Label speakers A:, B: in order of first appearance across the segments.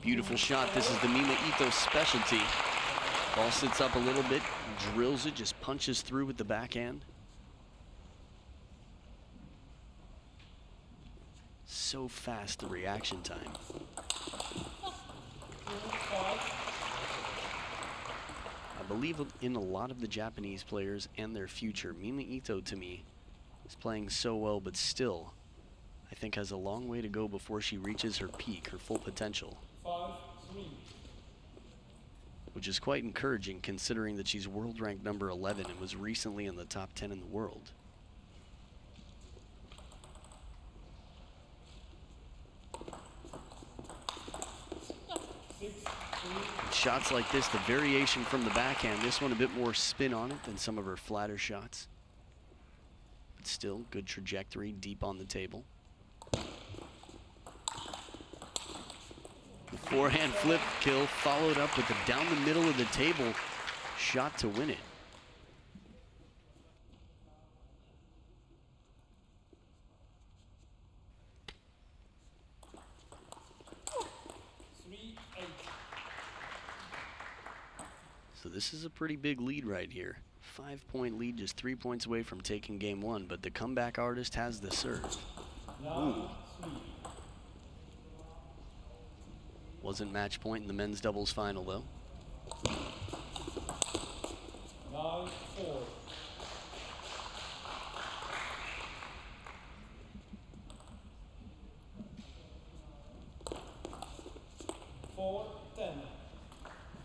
A: Beautiful shot. This is the Mima Ito specialty. Ball sits up a little bit, drills it, just punches through with the backhand. So fast, the reaction time. I believe in a lot of the Japanese players and their future. Mima Ito, to me, is playing so well, but still, I think has a long way to go before she reaches her peak, her full potential.
B: 5-3.
A: Which is quite encouraging considering that she's world ranked number 11 and was recently in the top 10 in the world. Shots like this, the variation from the backhand, this one a bit more spin on it than some of her flatter shots. But still, good trajectory, deep on the table. The forehand flip kill followed up with the down the middle of the table shot to win it. So this is a pretty big lead right here. 5-point lead, just 3 points away from taking game one, but the comeback artist has the serve. Ooh. Wasn't match point in the men's doubles final though.
B: 9-4. 4-10.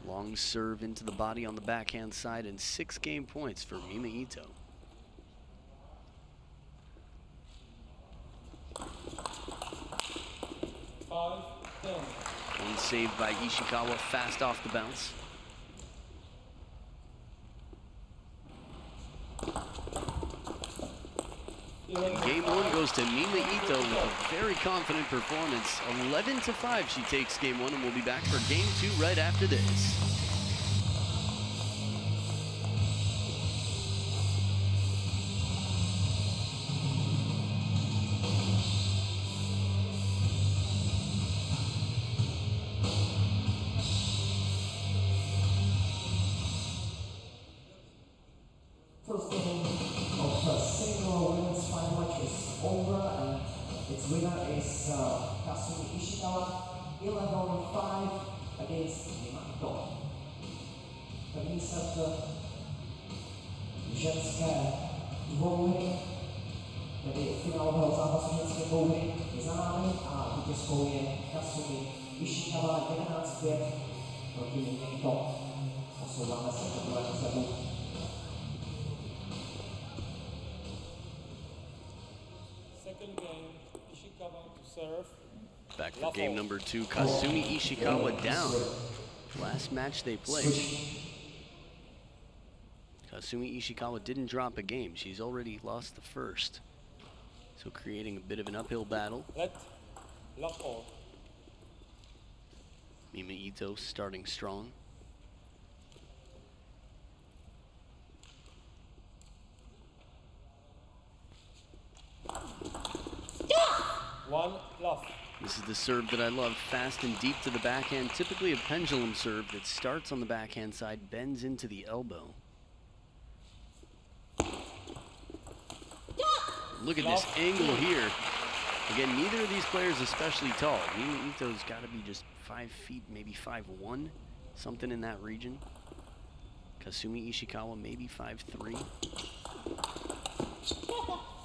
A: Long serve into the body on the backhand side and 6 game points for Mima Ito. One saved by Ishikawa, fast off the bounce. And game one goes to Mima Ito with a very confident performance. 11-5 she takes game one, and we'll be back for game two right after this.
C: First game of the single women's final match is over, and its winner is Kasumi Ishikawa, 11-5 against Mima Ito. První set ženské dvouhry, tedy finálového zápasu ženské dvouhry, je za námi a vítězkou je Kasumi Ishikawa 11-5 proti Mima Ito. Posouváme se do druhého setu.
B: Second game, Ishikawa to serve.
A: Back for game number two, Kasumi Ishikawa down. Last match they played. Kasumi Ishikawa didn't drop a game. She's already lost the first. So creating a bit of an uphill battle.
B: Love all.
A: Mima Ito starting strong.
B: One love.
A: This is the serve that I love, fast and deep to the backhand. Typically a pendulum serve that starts on the backhand side, bends into the elbow. Look at this angle here. Again, neither of these players especially tall. Mima Ito's got to be just 5 feet, maybe 5'1", something in that region. Kasumi Ishikawa maybe 5'3".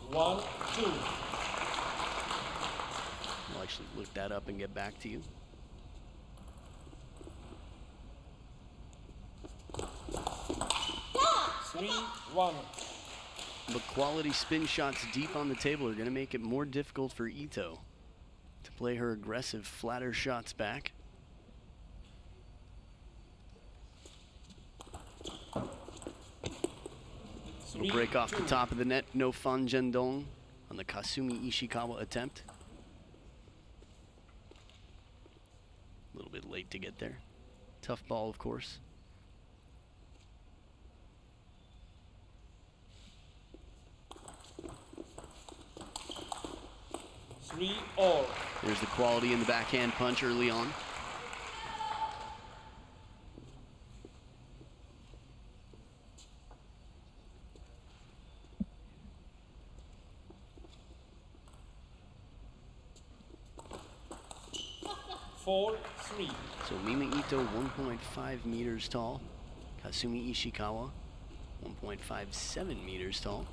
B: 1-2.
A: I'll actually look that up and get back to you.
B: Three, 1.
A: But quality spin shots deep on the table are going to make it more difficult for Ito to play her aggressive, flatter shots back. It'll break off the top of the net, no fan jendong on the Kasumi Ishikawa attempt. A little bit late to get there. Tough ball, of course.
B: Three all.
A: There's the quality in the backhand punch early on.
B: 4-3.
A: So Mima Ito 1.5 meters tall. Kasumi Ishikawa 1.57 meters tall.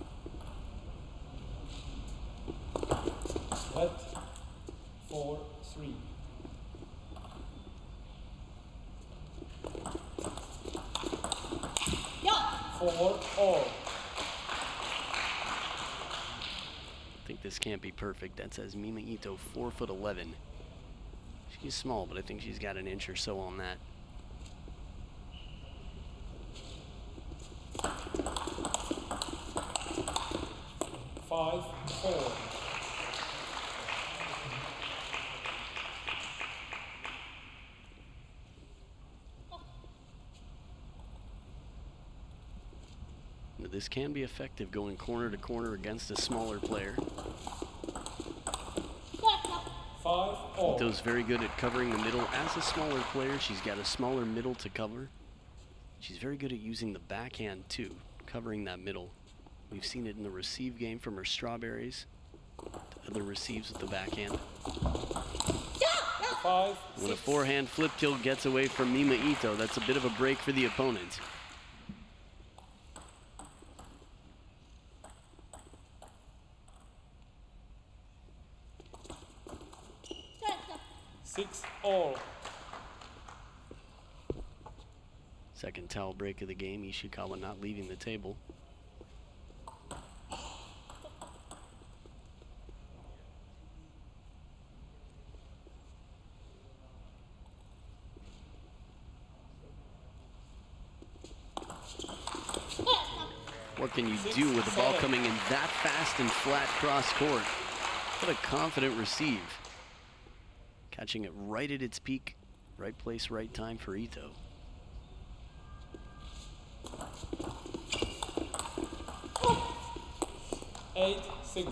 B: Red 4-3.
D: Yeah.
B: 4-all.
A: I think this can't be perfect. That says Mima Ito 4'11". She's small, but I think she's got an inch or so on that.
B: Five, 4.
A: Now, this can be effective going corner to corner against a smaller player.
B: 5-all.
A: Ito's very good at covering the middle. As a smaller player, she's got a smaller middle to cover. She's very good at using the backhand too, covering that middle. We've seen it in the receive game from her strawberries. Other receives with the backhand.
B: 5,
A: When a
B: 6.
A: forehand flip kill gets away from Mima Ito, that's a bit of a break for the opponent.
B: Six all.
A: Second towel break of the game. Ishikawa not leaving the table. What can you do with the ball coming in that fast and flat cross court? What a confident receive. Catching it right at its peak. Right place, right time for Ito.
B: Eight, 6.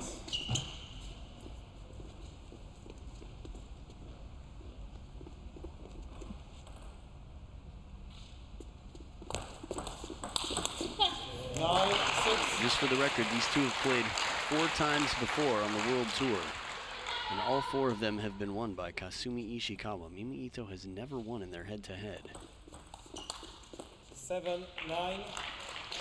B: Nine, 6.
A: Just for the record, these two have played 4 times before on the World Tour. And all 4 of them have been won by Kasumi Ishikawa. Mima Ito has never won in their head-to-head.
B: 7, 9.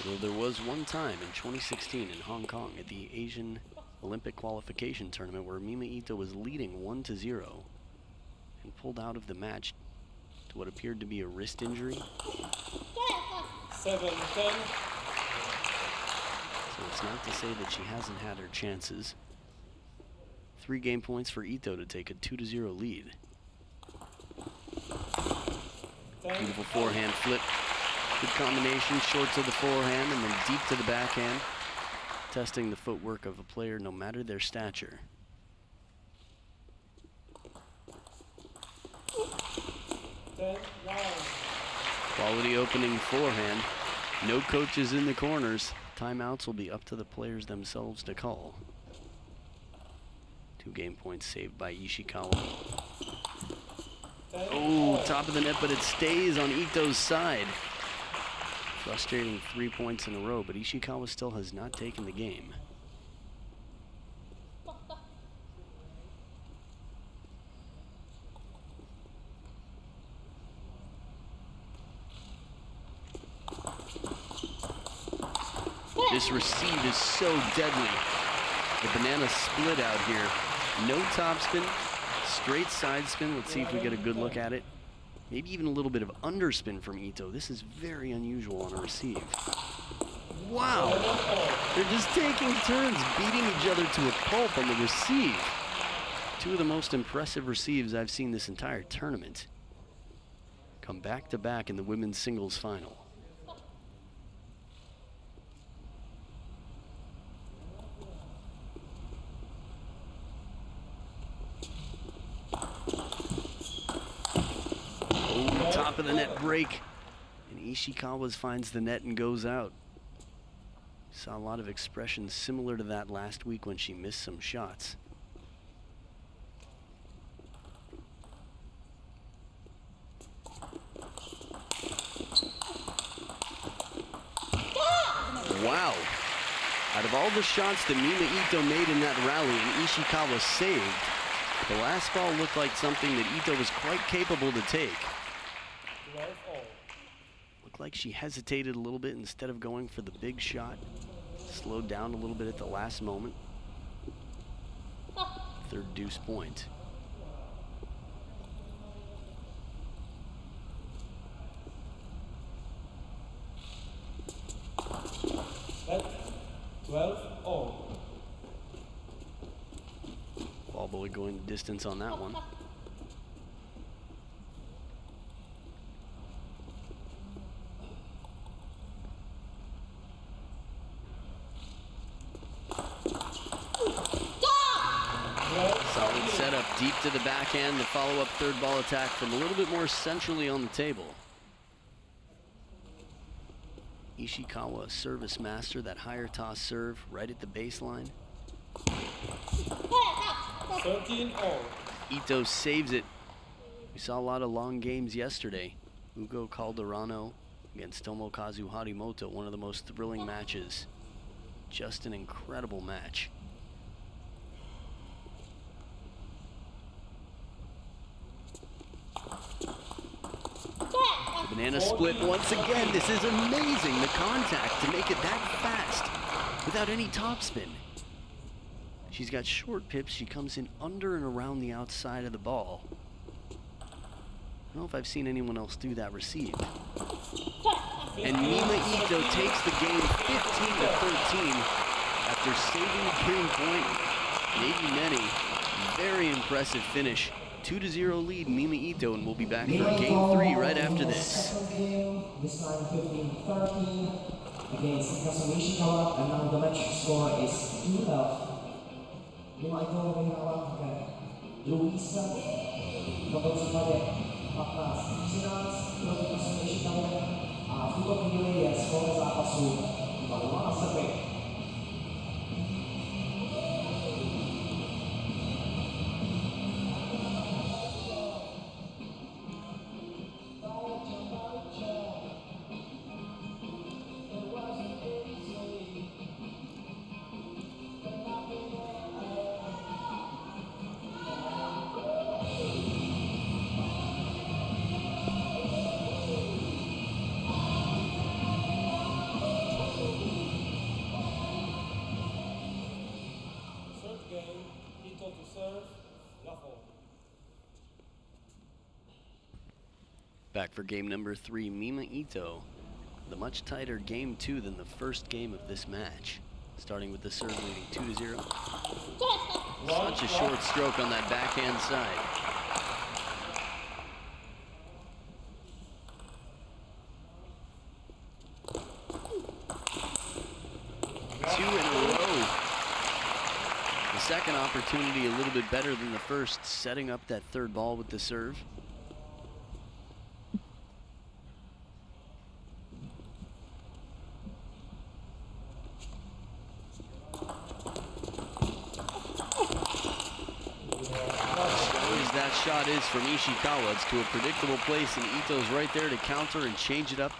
A: Although there was one time in 2016 in Hong Kong at the Asian Olympic qualification tournament where Mima Ito was leading 1-0 and pulled out of the match to what appeared to be a wrist injury.
B: 7, 10.
A: So it's not to say that she hasn't had her chances. 3 game points for Ito to take a 2-0 lead.
B: 10.
A: Beautiful forehand flip. Good combination, short to the forehand and then deep to the backhand. Testing the footwork of a player no matter their stature.
B: 10, 9.
A: Quality opening forehand. No coaches in the corners. Timeouts will be up to the players themselves to call. 2 game points saved by Ishikawa.
B: 10,
A: Oh, top of the net, but it stays on Ito's side. Frustrating 3 points in a row, but Ishikawa still has not taken the game. This receive is so deadly. The banana split out here. No topspin, straight side spin. Let's see if we get a good look at it. Maybe even a little bit of underspin from Ito. This is very unusual on a receive. Wow! They're just taking turns beating each other to a pulp on the receive. 2 of the most impressive receives I've seen this entire tournament come back to back in the women's singles final. Top of the net break, and Ishikawa finds the net and goes out. Saw a lot of expressions similar to that last week when she missed some shots. Wow. Out of all the shots that Mima Ito made in that rally and Ishikawa saved, The last ball looked like something that Ito was quite capable to take.
B: 12 all.
A: Looked like she hesitated a little bit instead of going for the big shot. Slowed down a little bit at the last moment. Third deuce point.
B: Set 12 all.
A: Ball boy going the distance on that one. Solid setup deep to the backhand. The follow-up third ball attack from a little bit more centrally on the table. Ishikawa, service master, that higher toss serve right at the baseline.
B: 13 all.
A: Ito saves it. We saw a lot of long games yesterday. Ugo Calderano against Tomokazu Harimoto, one of the most thrilling matches. Just an incredible match. Banana split once again. This is amazing, the contact to make it that fast without any topspin. She's got short pips. She comes in under and around the outside of the ball. I don't know if I've seen anyone else do that receive. And Mima Ito takes the game 15-13 after saving the game point. Maybe many. Very impressive finish. 2-0 lead, Mima Ito, and we'll be back for game 3 right after this.
C: Second game, this time 15-13 against Kasumi Ishikawa, and now the match score is 2-0. Mima Ito mengalahkan Luisa Kapal sebagai Paknas Sinans dari Kasumi Ishikawa. Fuga pinili ya skor sa Kasu Bawang Sepek.
A: Back for game number 3, Mima Ito. The much tighter game 2 than the first game of this match. Starting with the serve leading 2-0. Such a short stroke on that backhand side. Two in a row. The second opportunity a little bit better than the first, setting up that third ball with the serve. Shot is from Ishikawa. It's to a predictable place, and Ito's right there to counter and change it up,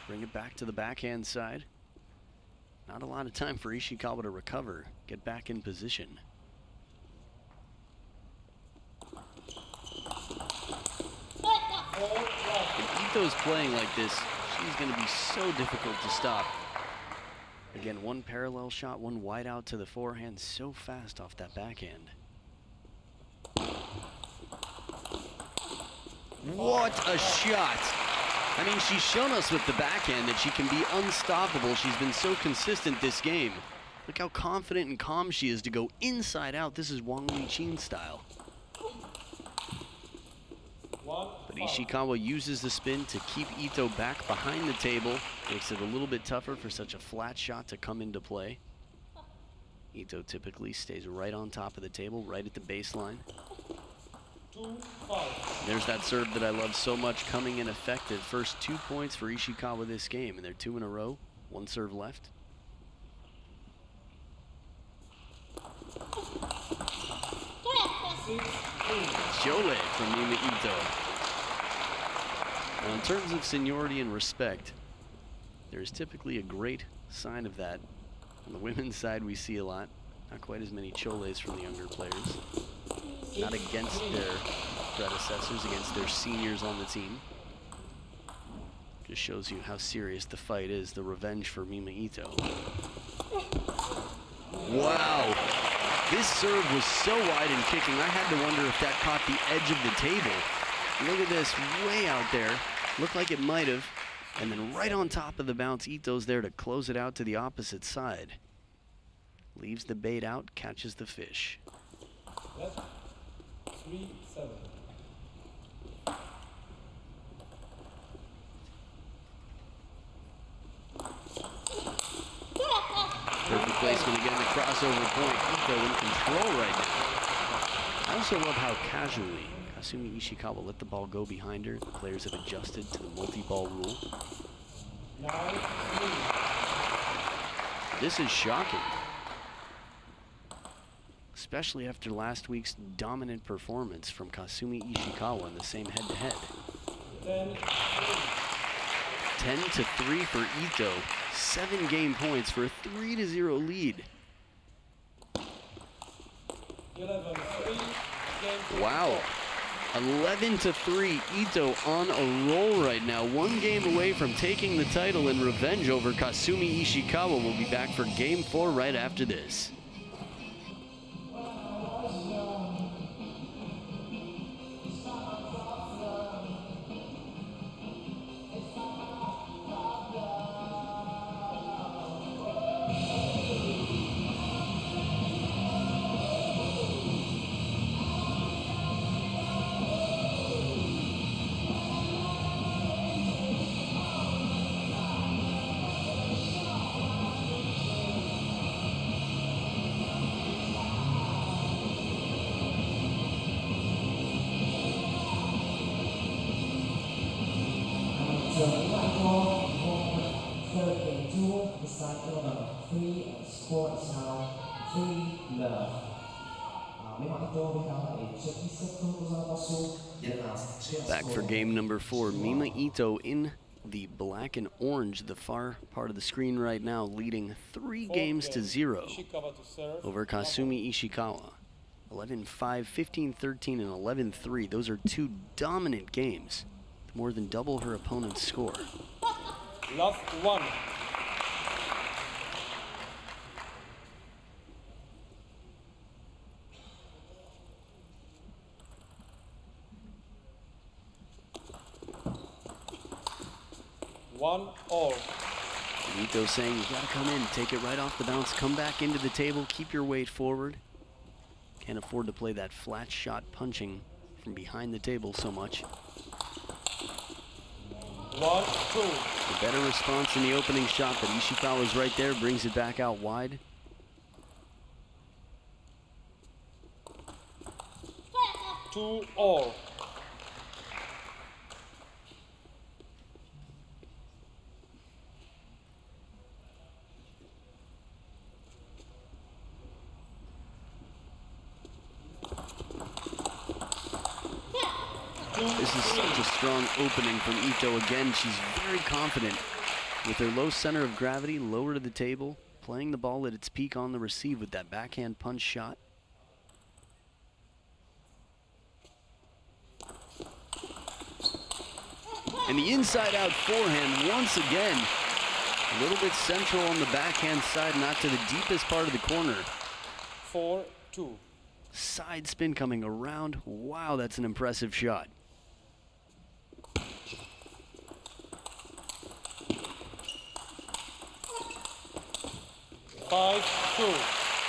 A: bring it back to the backhand side. Not a lot of time for Ishikawa to recover, get back in position. If Ito's playing like this, she's going to be so difficult to stop. Again, one parallel shot, one wide out to the forehand, so fast off that backhand. What a shot! I mean, she's shown us with the backhand that she can be unstoppable. She's been so consistent this game. Look how confident and calm she is to go inside out. This is Wang Liqin style. But Ishikawa uses the spin to keep Ito back behind the table. Makes it a little bit tougher for such a flat shot to come into play. Ito typically stays right on top of the table, right at the baseline. There's that serve that I love so much, coming in effective. First 2 points for Ishikawa this game, and they're 2 in a row. One serve left. Chole from Mima Ito. Now, in terms of seniority and respect, there's typically a great sign of that. On the women's side, we see a lot. Not quite as many choles from the younger players. not against their predecessors, against their seniors on the team. Just shows you how serious the fight is, the revenge for Mima Ito. Wow, this serve was so wide and kicking, I had to wonder if that caught the edge of the table. Look at this, way out there. Looked like it might have. And then right on top of the bounce, Ito's there to close it out to the opposite side. Leaves the bait out, catches the fish.
B: Left. 3-7.
A: Perfect placement again, the crossover point. Ito in control right now. I also love how casually Kasumi Ishikawa let the ball go behind her. The players have adjusted to the multi-ball rule.
B: 9-3.
A: This is shocking, especially after last week's dominant performance from Kasumi Ishikawa in the same head-to-head. 10-3 for Ito. 7 game points for a 3-0 lead.
B: 11-3.
A: Wow. 11-3, Ito on a roll right now. 1 game away from taking the title in revenge over Kasumi Ishikawa. Will be back for game 4 right after this.
C: So Mima third game 2, the cycle number 3, and score is now 3-love. Mima wygrała jej trzeci set konkursu głosu 11-3.
A: Back for game number 4. Mima Ito in the black and orange, the far part of the screen right now, leading 3 games to 0 over Kasumi Ishikawa. 11-5, 15-13, and 11-3. Those are 2 dominant games. More than double her opponent's score.
B: Love 1. All.
A: Ito saying you gotta come in, take it right off the bounce, come back into the table, keep your weight forward. Can't afford to play that flat shot punching from behind the table so much.
B: 1-2.
A: A better response in the opening shot, but Ishikawa's right there, brings it back out wide.
B: Two all.
A: This is such a strong opening from Ito again. She's very confident with her low center of gravity, lower to the table, playing the ball at its peak on the receive with that backhand punch shot. And the inside-out forehand once again. A little bit central on the backhand side, not to the deepest part of the corner.
B: 4-2.
A: Side spin coming around. Wow, that's an impressive shot.
B: 5-2.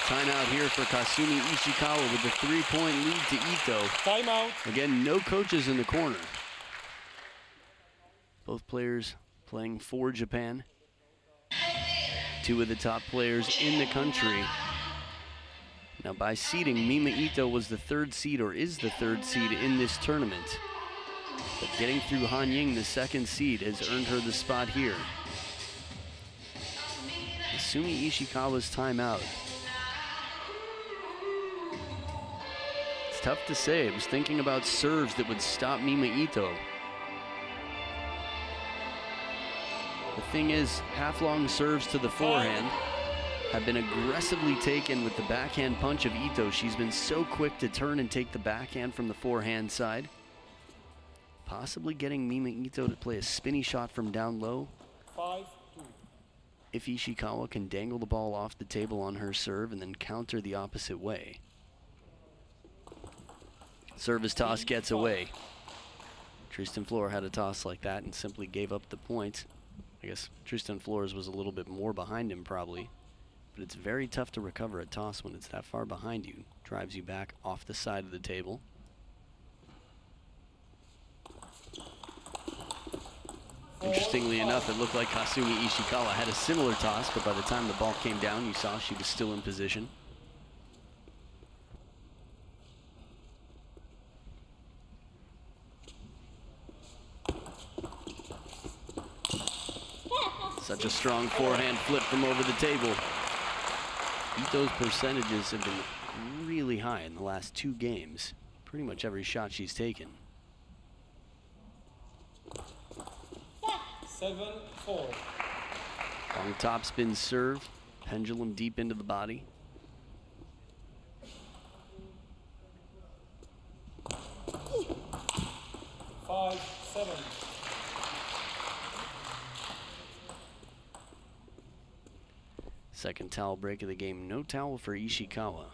A: Timeout here for Kasumi Ishikawa with the 3-point lead to Ito.
B: Timeout.
A: Again, no coaches in the corner. Both players playing for Japan. 2 of the top players in the country. Now by seeding, Mima Ito was the 3rd seed, or is the 3rd seed in this tournament. But getting through Han Ying, the 2nd seed, has earned her the spot here. Kasumi Ishikawa's timeout. It's tough to say. I was thinking about serves that would stop Mima Ito. The thing is, half-long serves to the forehand. have been aggressively taken with the backhand punch of Ito. She's been so quick to turn and take the backhand from the forehand side. Possibly getting Mima Ito to play a spinny shot from down low.
B: 5-2.
A: If Ishikawa can dangle the ball off the table on her serve and then counter the opposite way. Service toss gets away. Tristan Flores had a toss like that and simply gave up the point. I guess Tristan Flores was a little bit more behind him probably, but it's very tough to recover a toss when it's that far behind you. Drives you back off the side of the table. Interestingly enough, it looked like Kasumi Ishikawa had a similar toss, but by the time the ball came down, you saw she was still in position. Such a strong forehand flip from over the table. Ito's percentages have been really high in the last 2 games. Pretty much every shot she's taken.
B: 7-4.
A: Long topspin serve, pendulum deep into the body.
B: Five, 7.
A: Second towel break of the game. No towel for Ishikawa.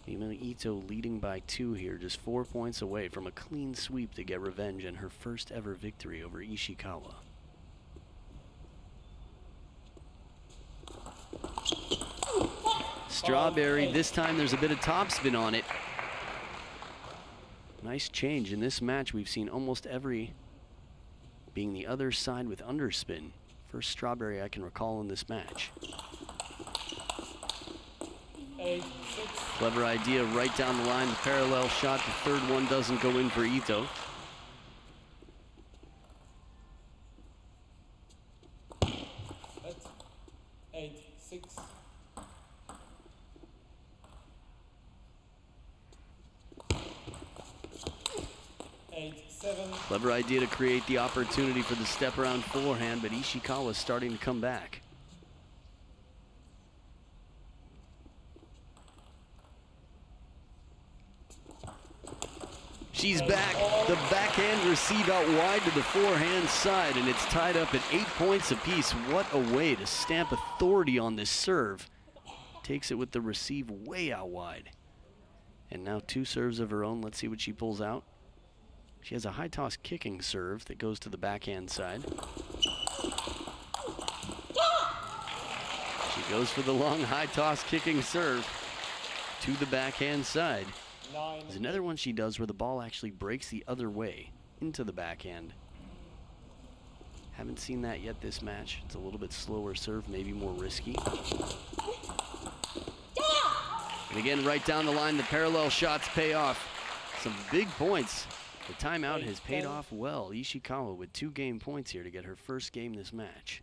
A: Mima Ito leading by 2 here, just 4 points away from a clean sweep to get revenge and her first ever victory over Ishikawa. Strawberry, this time there's a bit of topspin on it. Nice change. In this match, we've seen almost every being the other side with underspin. First strawberry I can recall in this match.
B: 8-6.
A: Clever idea right down the line. The parallel shot. The third one doesn't go in for Ito.
B: That's 8-6.
A: Clever idea to create the opportunity for the step around forehand, but Ishikawa is starting to come back. She's back. The backhand receive out wide to the forehand side, and it's tied up at 8 points apiece. What a way to stamp authority on this serve. Takes it with the receive way out wide. And now 2 serves of her own. Let's see what she pulls out. She has a high toss kicking serve that goes to the backhand side. She goes for the long high toss kicking serve to the backhand side. There's another one she does where the ball actually breaks the other way into the backhand. Haven't seen that yet this match. It's a little bit slower serve, maybe more risky. And again, right down the line, the parallel shots pay off. Some big points. The timeout has paid off well. Ishikawa with 2 game points here to get her first game this match.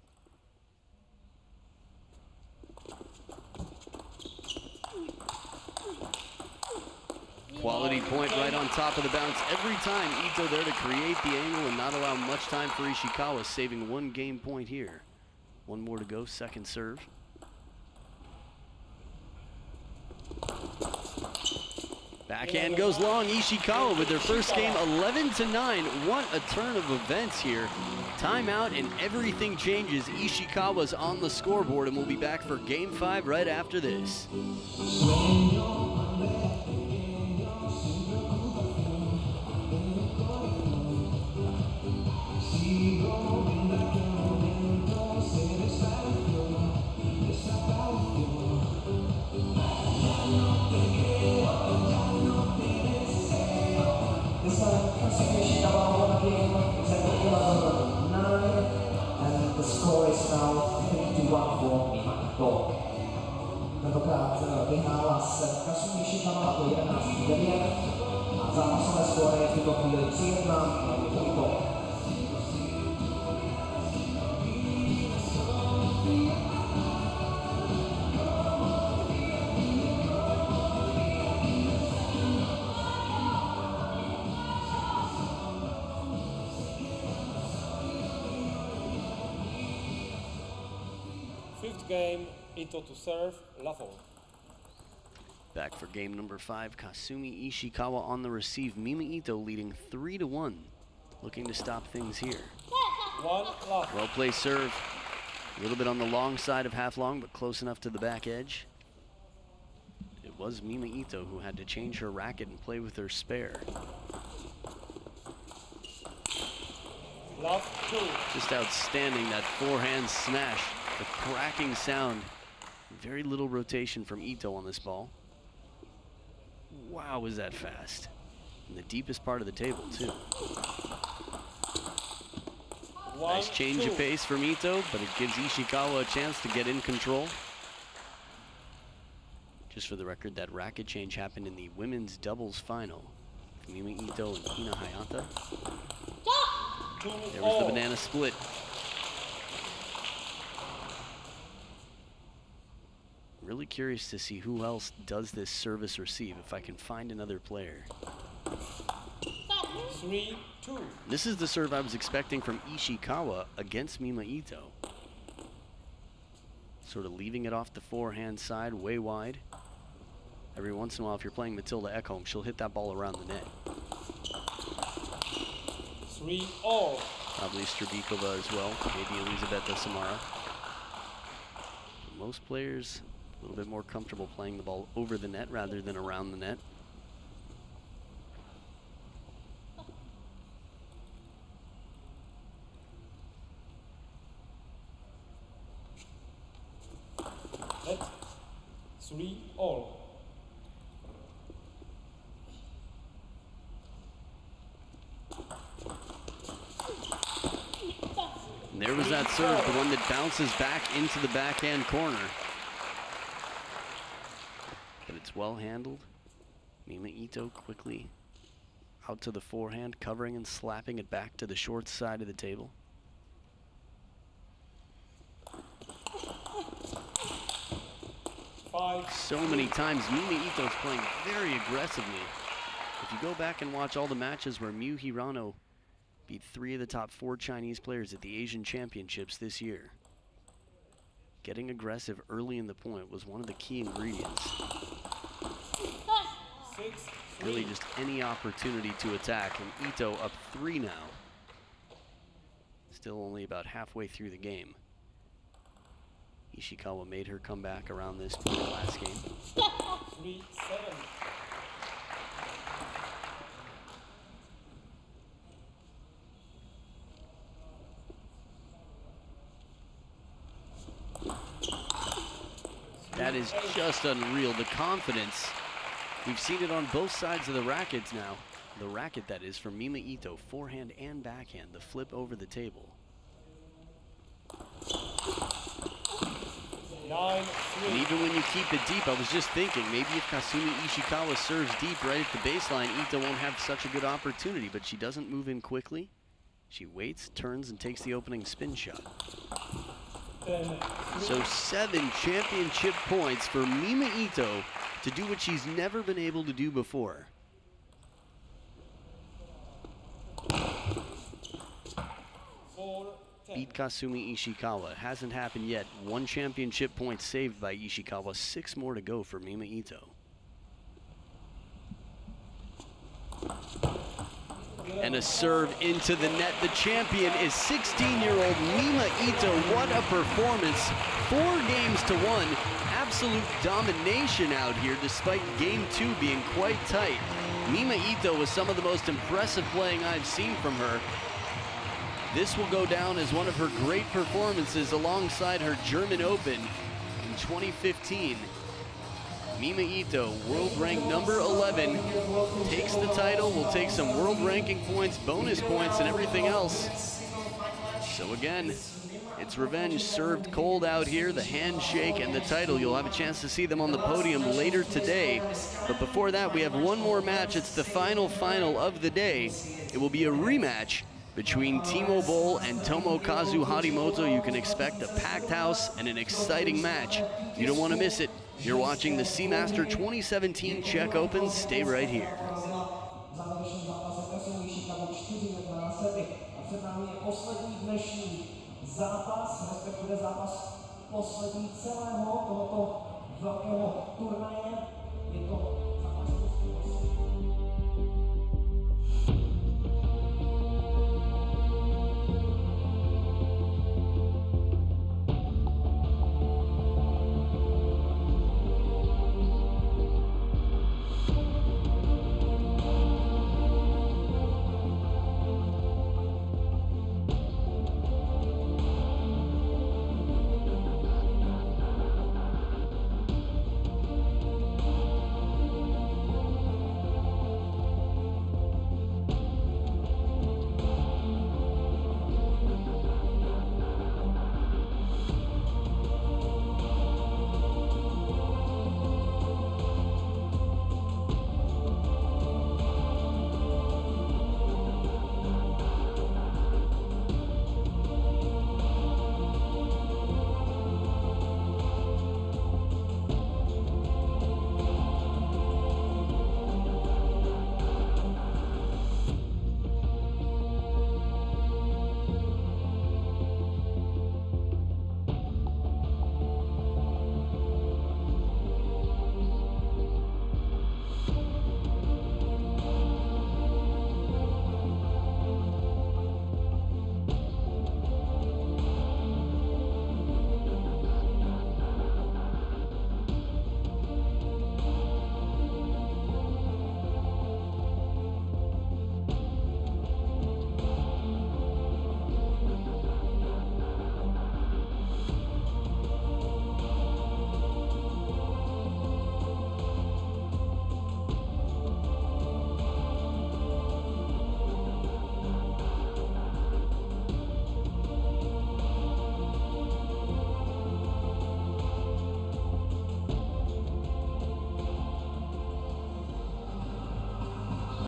A: Quality point right on top of the bounce every time. Ito there to create the angle and not allow much time for Ishikawa, saving 1 game point here. 1 more to go, second serve. Backhand goes long. Ishikawa with their first game, 11-9. What a turn of events here. Timeout and everything changes. Ishikawa's on the scoreboard, and we'll be back for game 5 right after this.
C: The score is now 51 for Mima Ito. Tentokrát vyhrála se Kasumi Ishikawa po 11-9 a zápasové skóre je v tuto chvíli 3-1 pro Ito.
B: Fifth game, Ito to serve, level.
A: Back for game number 5, Kasumi Ishikawa on the receive. Mima Ito leading 3-1, looking to stop things here.
B: 1 love.
A: Well placed serve. A little bit on the long side of half long, but close enough to the back edge. It was Mima Ito who had to change her racket and play with her spare.
B: Love 2.
A: Just outstanding, that forehand smash. The cracking sound. Very little rotation from Ito on this ball. Wow, was that fast. In the deepest part of the table, too. Nice change of pace from Ito, but it gives Ishikawa a chance to get in control. Just for the record, that racket change happened in the women's doubles final. Mima Ito and Hina Hayata. There was the banana split. Really curious to see who else does this service receive, if I can find another player.
B: 3-2.
A: This is the serve I was expecting from Ishikawa against Mima Ito. Sort of leaving it off the forehand side, way wide. Every once in a while, if you're playing Matilda Ekholm, she'll hit that ball around the net.
B: 3-all.
A: Probably Strabikova as well, maybe Elizabeta Samara. But most players a little bit more comfortable playing the ball over the net rather than around the net.
B: That's 3-all.
A: And there was that serve, the one that bounces back into the backhand corner. But it's well handled. Mima Ito quickly out to the forehand, covering and slapping it back to the short side of the table. So many times Mima Ito's playing very aggressively. If you go back and watch all the matches where Miu Hirano beat 3 of the top 4 Chinese players at the Asian Championships this year, getting aggressive early in the point was one of the key ingredients. Really just any opportunity to attack, and Ito up 3 now. Still only about halfway through the game. Ishikawa made her come back around this point last game.
B: 3-7.
A: That is just unreal, the confidence. We've seen it on both sides of the rackets now. The racket, that is, from Mima Ito, forehand and backhand, the flip over the table.
B: 9-3.
A: And even when you keep it deep, I was just thinking, maybe if Kasumi Ishikawa serves deep right at the baseline, Ito won't have such a good opportunity, but she doesn't move in quickly. She waits, turns, and takes the opening spin shot.
B: 10-3.
A: So 7 championship points for Mima Ito to do what she's never been able to do before.
B: 4-10.
A: Beat Kasumi Ishikawa. Hasn't happened yet. 1 championship point saved by Ishikawa. 6 more to go for Mima Ito. And a serve into the net. The champion is 16-year-old Mima Ito. What a performance. 4 games to 1. Absolute domination out here, despite game 2 being quite tight. Mima Ito was some of the most impressive playing I've seen from her. This will go down as one of her great performances alongside her German Open in 2015. Mima Ito, world rank number 11, takes the title. We'll take some world ranking points, bonus points, and everything else. So again, it's revenge served cold out here. The handshake and the title. You'll have a chance to see them on the podium later today. But before that, we have one more match. It's the final of the day. It will be a rematch between Timo Boll and Tomokazu Harimoto. You can expect a packed house and an exciting match. You don't want to miss it. You're watching the Seamaster 2017 Czech Open. Stay right here.
C: Zápas, respektive zápas poslední celého tohoto